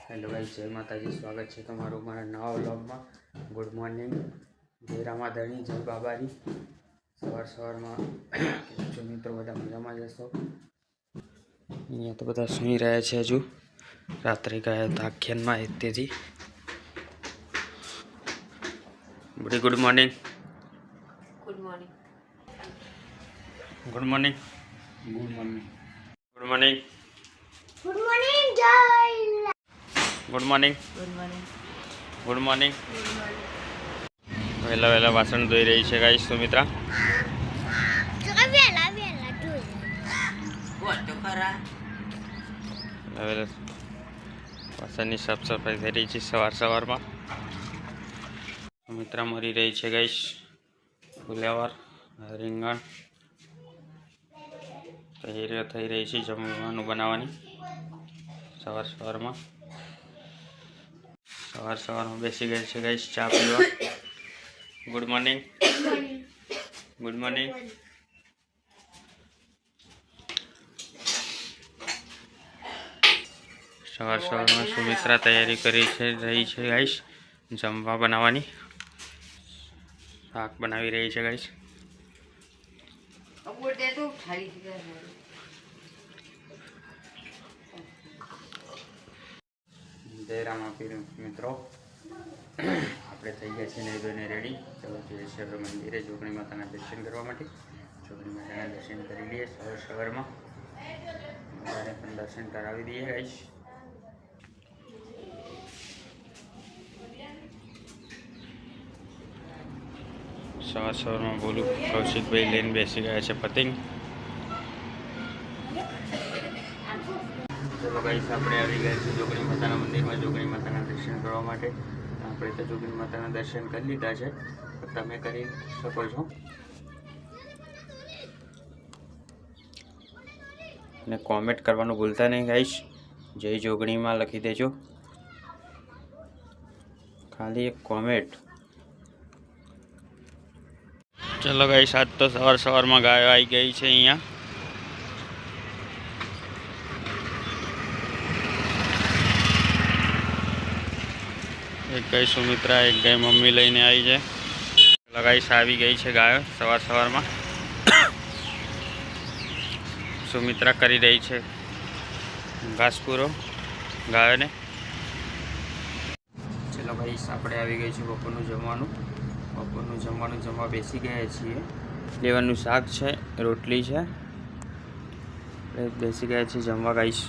Hello guys, जय माताजी। स्वागत है तमारू मारा नवा व्लॉग में। गुड मॉर्निंग, जय रामाधणी, जय बाबारी। सवार में जो मित्रों बधा मजा में जशो। अँ तो बधा सुई रहा है। हजू रात्रे गया था आख्यान में एक बड़ी good morning. Good morning. Good morning. Good morning. Good morning. Good morning जय। Good morning. Good morning. Good morning. वहेला वहेला वासण धोई रही है गाइस सुमित्रा। वासण साफ सफाई थी रही है सवार में। सुमित्रा मरी रही है गाइस फुलावर રીંગણ તૈયારીઓ થઈ રહી છે જમવાનું બનાવવાની। સવારમાં બેસી ગઈ છે ગાઈસ ચા પીવા। Good morning. Good morning. સવારમાં સુમિત્રા તૈયારી કરી રહી છે ગાઈસ જમવા બનાવવાની। શાક બનાવી રહી છે ગાઈસ। जय रामापीर मित्रों, આપણે થઈ ગયા છે નહીં ધોઈને રેડી। ચલો જઈએ છીએ આપણે મંદિરે જોગણી માતાના દર્શન કરવા માટે। જોગણી માતાના દર્શન કરી લઈએ સવારમાં। માતાને પણ દર્શન કરાવી દઈએ ગાઈસ। સવારમાં બોલું કૌશિકભાઈ લઈને બેસી ગયા છે પતિંગ। चलो गाइस આપણે આવી ગયા છે જોગણી માતાના મંદિરમાં જોગણી માતાના દર્શન કરવા માટે। આપણે તો જોગણી માતાના દર્શન કરી લીધા છે, તમે કરી શકો છો। અને કોમેન્ટ કરવાનું ભૂલતા નહીં ગાઈસ, જય જોગણીમાં લખી દેજો, ખાલી એક કોમેન્ટ। चलो गाइस आज तो सवार में गाय आई गई है अँ एक गाय सुमित्रा एक गाय मम्मी लईने आई है। गाइस आई गई है गाय सवार में। सुमित्रा करी रही है घास पूरो गाय ने। चलो गाइस આપણે આવી ગઈ છે બપોરનું જમવાનું જમવા બેસી ગયા છીએ। લેવાનું શાક છે, રોટલી છે, બેસી ગયા છીએ જમવા ગાઈસ।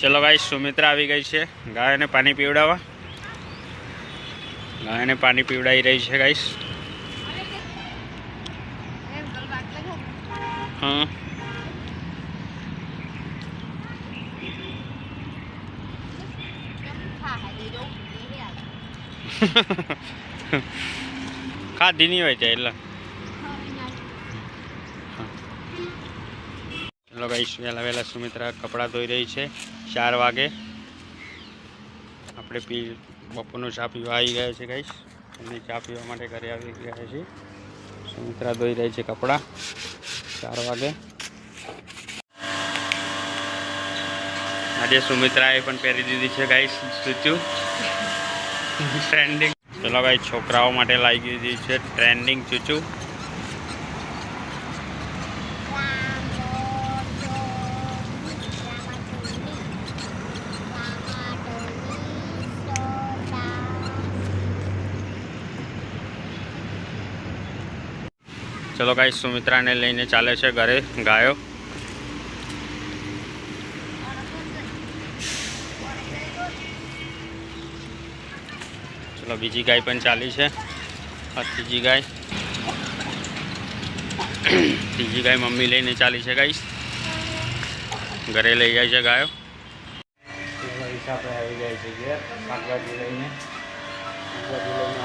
ચલો ગાઈસ સુમિત્રા આવી ગઈ છે ગાયને પાણી પીવડાવવા। ગાયને પાણી પીવડાવી રહી છે ગાઈસ। हाँ खाधी नहीं હોય એટલે। चलो गाइस वहेला सुमित्रा कपड़ा धोई रही है। 4 वागे આપણે બપોરનો ચા પીવા આવી ગયા છે ગાઈસ। અને ચા પીવા માટે ઘરે આવી ગયા છે। સુમિત્રા ધોઈ રહી છે કપડા 4 વાગે। આજે સુમિત્રાએ પણ પહેરી દીધી છે ગાઈસ ચૂચુ ટ્રેન્ડિંગ। चलो गाइस छोकराओं माटे लाई गई है ट्रेंडिंग चूचू। चलो गाइस सुमित्रा ने लईने चाले छे घरे गायो। चलो बीजी गाय पण चाली है और तीजी गाय मम्मी लईने चाली है गाइस घरे लई जाए छे गायो। आई जाए छे घेर शाकभाजी लईने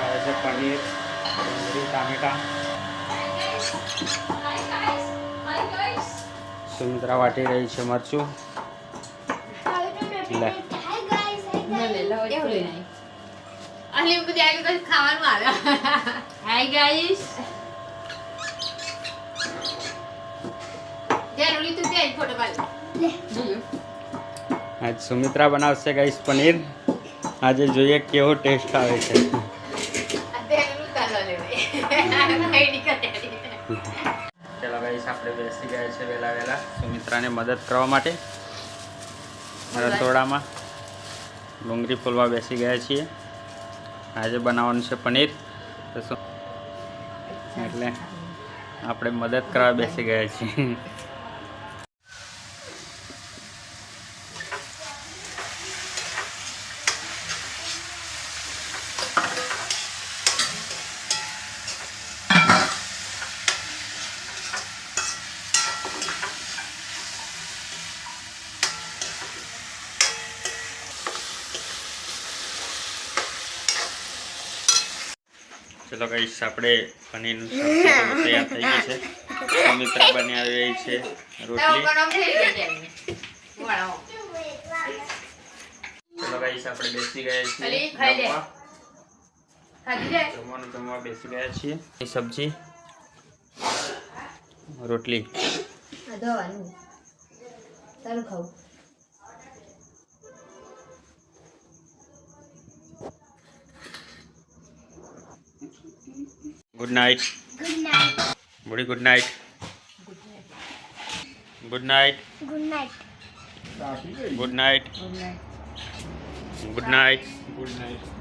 आवे छे पनीर डુંગળી टामेटा। सुमित्रा वाटी रही है मरचू। हाय गाइस आज सुमित्रा बनावशे गाइस पनीर। આજે જોઈએ કેવો ટેસ્ટ આવે છે. ચલો ગાઈસ આપણે બેસી ગયા છે વહેલા સુમિત્રાને મદદ કરવા માટે રસોડામાં ડુંગળી ફોલવા બેસી ગયા છીએ. આજે બનાવવાનું છે પનીર એટલે આપણે મદદ કરવા બેસી ગયા છીએ. ચલો ગાઈસ આપણે પનીરનું સબ્જી તૈયાર થઈ ગઈ છે. સુમિત્રા બનાવી રહી છે રોટલી. ચલો ગાઈસ આપણે બેસી ગયા છીએ જમવા બેસી ગયા છીએ. સબ્જી રોટલી Good night. Good night. Buddy, good night. Good night. Good night. Good night. Good night. Good night.